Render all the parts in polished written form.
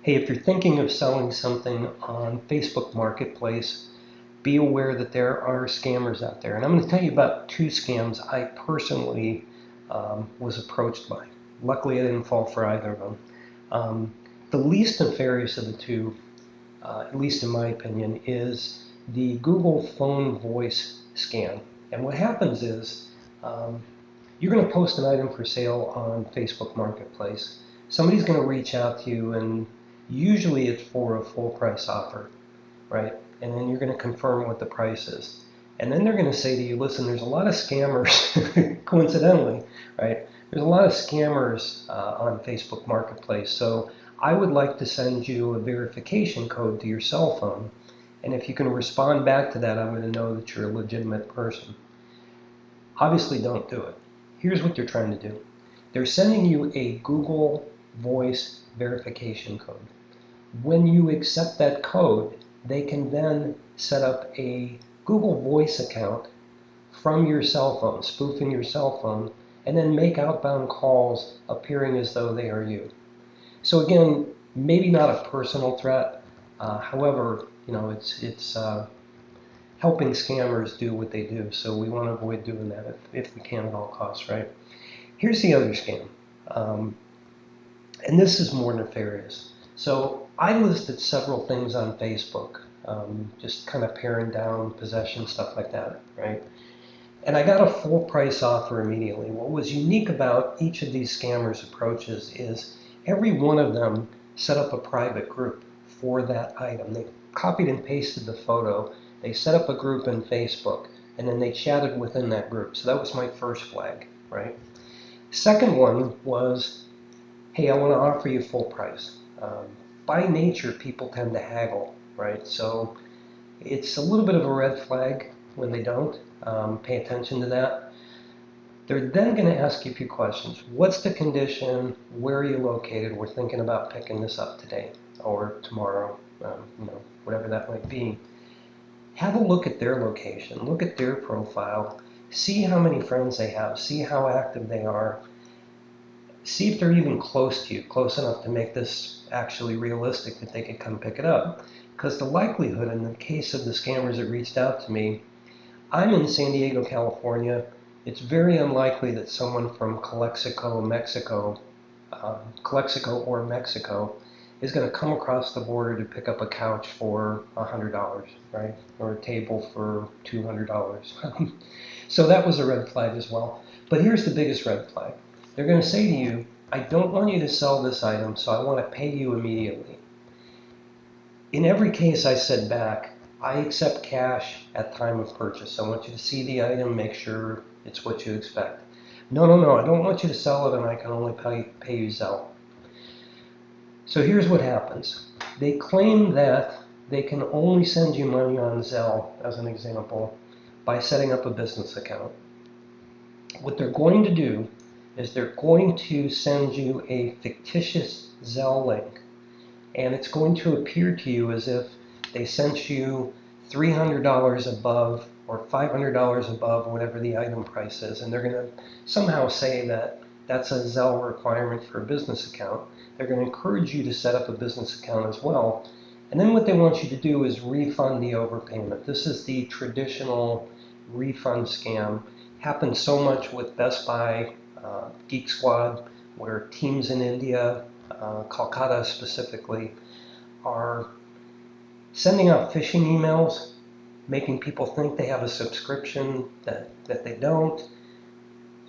Hey, if you're thinking of selling something on Facebook Marketplace, be aware that there are scammers out there. And I'm going to tell you about two scams I personally was approached by. Luckily, I didn't fall for either of them. The least nefarious of the two, at least in my opinion, is the Google phone voice scam. And what happens is um, you're going to post an item for sale on Facebook Marketplace. Somebody's going to reach out to you, and usually it's for a full price offer, right? And then you're going to confirm what the price is. And then they're going to say to you, listen, there's a lot of scammers, coincidentally, right? There's a lot of scammers on Facebook Marketplace. So I would like to send you a verification code to your cell phone. And if you can respond back to that, I'm going to know that you're a legitimate person. Obviously, don't do it. Here's what they're trying to do. They're sending you a Google Voice verification code. When you accept that code, they can then set up a Google Voice account from your cell phone, spoofing your cell phone, and then make outbound calls appearing as though they are you. So again, maybe not a personal threat. However, it's helping scammers do what they do. So we want to avoid doing that if we can at all costs, right? Here's the other scam. Um, and this is more nefarious. So I listed several things on Facebook, just kind of paring down possession, stuff like that, right? And I got a full price offer immediately. What was unique about each of these scammers' approaches is every one of them set up a private group for that item. They copied and pasted the photo, they set up a group in Facebook, and then they chatted within that group. So that was my first flag, right? Second one was, hey, I want to offer you full price. By nature, people tend to haggle, right? So it's a little bit of a red flag when they don't. Pay attention to that. They're then going to ask you a few questions. What's the condition? Where are you located? We're thinking about picking this up today or tomorrow, whatever that might be. Have a look at their location. Look at their profile. See how many friends they have. See how active they are. See if they're even close to you, close enough to make this actually realistic that they could come pick it up. Because the likelihood, in the case of the scammers that reached out to me, I'm in San Diego, California. It's very unlikely that someone from Calexico, Mexico, or Mexico, is going to come across the border to pick up a couch for $100, right? Or a table for $200. So that was a red flag as well. But here's the biggest red flag. They're going to say to you, I don't want you to sell this item, so I want to pay you immediately. In every case, I said back, I accept cash at time of purchase. I want you to see the item, make sure it's what you expect. No, no, no, I don't want you to sell it, and I can only pay you Zelle. So here's what happens. They claim that they can only send you money on Zelle, as an example, by setting up a business account. What they're going to do is they're going to send you a fictitious Zelle link, and it's going to appear to you as if they sent you $300 above or $500 above whatever the item price is, and they're going to somehow say that that's a Zelle requirement for a business account. They're going to encourage you to set up a business account as well, and then what they want you to do is refund the overpayment. This is the traditional refund scam. Happens so much with Best Buy, Geek Squad, where teams in India, Kolkata specifically, are sending out phishing emails, making people think they have a subscription that they don't,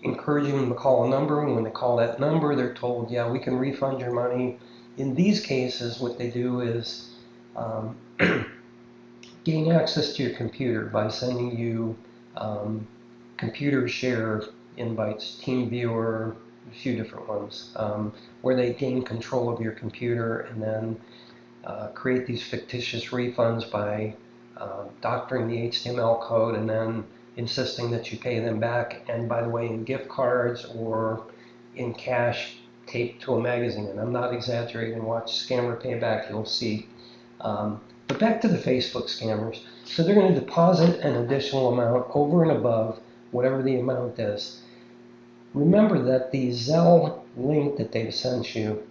encouraging them to call a number, and when they call that number, they're told, yeah, we can refund your money. In these cases, what they do is gain access to your computer by sending you computer share invites, TeamViewer, a few different ones, where they gain control of your computer and then create these fictitious refunds by doctoring the HTML code and then insisting that you pay them back, and by the way, in gift cards or in cash taped to a magazine. And I'm not exaggerating. Watch Scammer Payback, you'll see. But back to the Facebook scammers. So they're going to deposit an additional amount over and above whatever the amount is. Remember that the Zelle link that they've sent you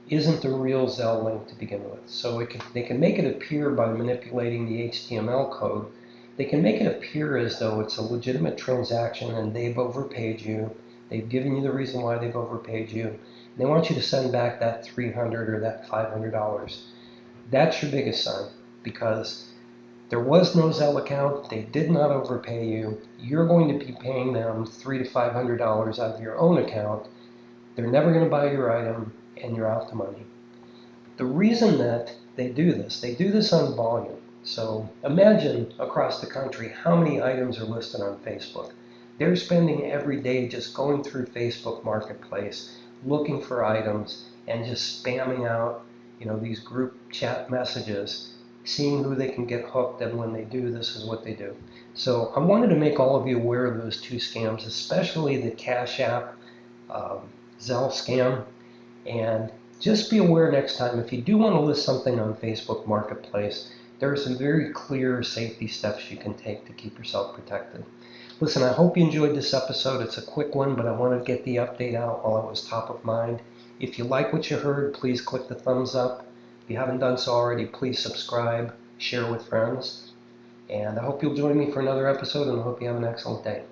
isn't the real Zelle link to begin with. So they can make it appear by manipulating the HTML code. They can make it appear as though it's a legitimate transaction and they've overpaid you. They've given you the reason why they've overpaid you. And they want you to send back that $300 or that $500. That's your biggest sign, because there was no Zelle account. They did not overpay you. You're going to be paying them $300 to $500 out of your own account. They're never going to buy your item, and you're out the money. The reason that they do this on volume. So imagine across the country how many items are listed on Facebook. They're spending every day just going through Facebook Marketplace, looking for items, and just spamming out, these group chat messages, seeing who they can get hooked, and when they do, this is what they do. So I wanted to make all of you aware of those two scams, especially the Cash App Zelle scam. And just be aware next time, if you do want to list something on Facebook Marketplace, there are some very clear safety steps you can take to keep yourself protected. Listen, I hope you enjoyed this episode. It's a quick one, but I wanted to get the update out while it was top of mind. If you like what you heard, please click the thumbs up. If you haven't done so already, please subscribe, share with friends. And I hope you'll join me for another episode, and I hope you have an excellent day.